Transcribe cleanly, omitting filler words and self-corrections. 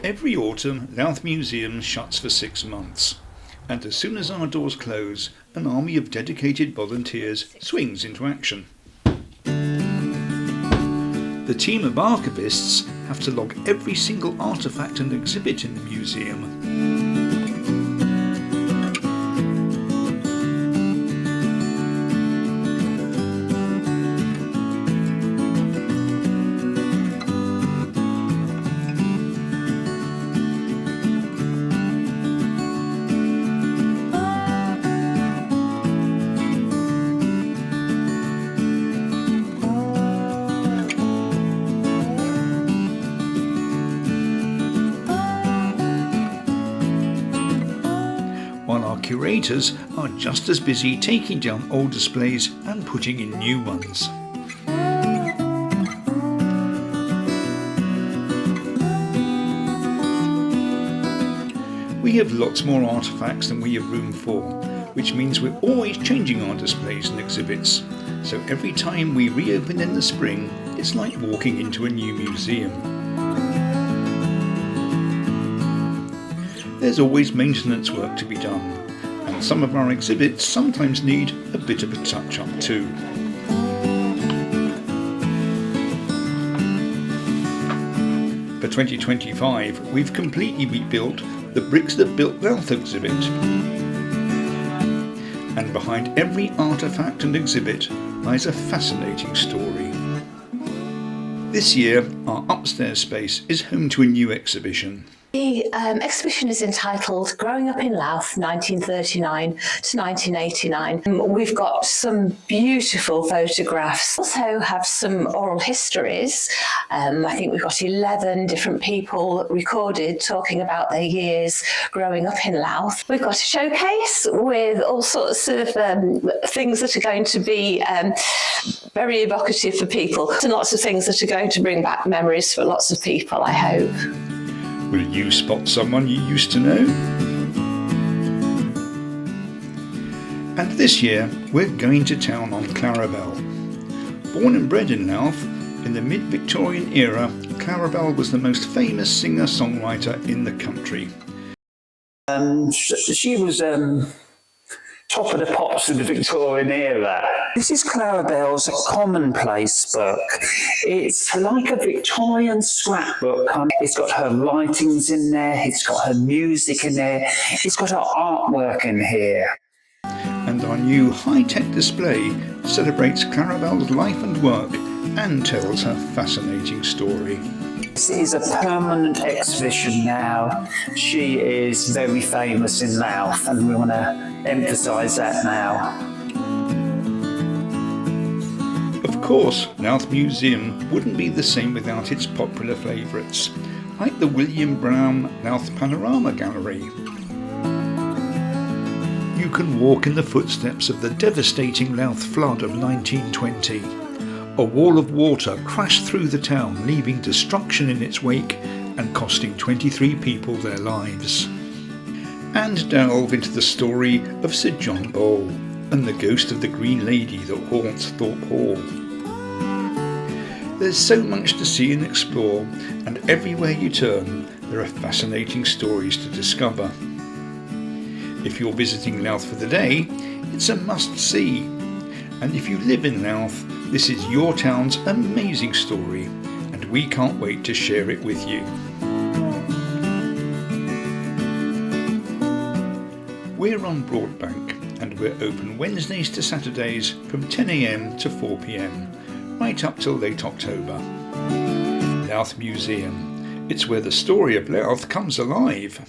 Every autumn, Louth Museum shuts for 6 months, and as soon as our doors close, an army of dedicated volunteers swings into action. The team of archivists have to log every single artefact and exhibit in the museum. While our curators are just as busy taking down old displays and putting in new ones. We have lots more artefacts than we have room for, which means we're always changing our displays and exhibits. So every time we reopen in the spring, it's like walking into a new museum. There's always maintenance work to be done, and some of our exhibits sometimes need a bit of a touch-up too. For 2025, we've completely rebuilt the Bricks That Built Louth exhibit. And behind every artefact and exhibit lies a fascinating story. This year, our upstairs space is home to a new exhibition. The exhibition is entitled Growing Up in Louth 1939 to 1989. We've got some beautiful photographs. We also have some oral histories. I think we've got 11 different people recorded talking about their years growing up in Louth. We've got a showcase with all sorts of things that are going to be very evocative for people, and lots of things that are going to bring back memories for lots of people, I hope. Will you spot someone you used to know? And this year, we're going to town on Clarabelle. Born and bred in Louth, in the mid-Victorian era, Clarabelle was the most famous singer-songwriter in the country. She was top of the pops of the Victorian era. This is Clarabelle's commonplace book. It's like a Victorian scrapbook. It's got her writings in there, it's got her music in there, it's got her artwork in here. And our new high-tech display celebrates Clarabelle's life and work and tells her fascinating story. This is a permanent exhibition now. She is very famous in Louth, and we want to emphasise that now. Of course, Louth Museum wouldn't be the same without its popular favourites, like the William Brown Louth Panorama Gallery. You can walk in the footsteps of the devastating Louth flood of 1920. A wall of water crashed through the town, leaving destruction in its wake and costing 23 people their lives. And delve into the story of Sir John Bowle and the ghost of the Green Lady that haunts Thorpe Hall. There's so much to see and explore, and everywhere you turn, there are fascinating stories to discover. If you're visiting Louth for the day, it's a must-see. And if you live in Louth, this is your town's amazing story, and we can't wait to share it with you. We're on Broadbank, and we're open Wednesdays to Saturdays from 10 AM to 4 PM, right up till late October. Louth Museum. It's where the story of Louth comes alive.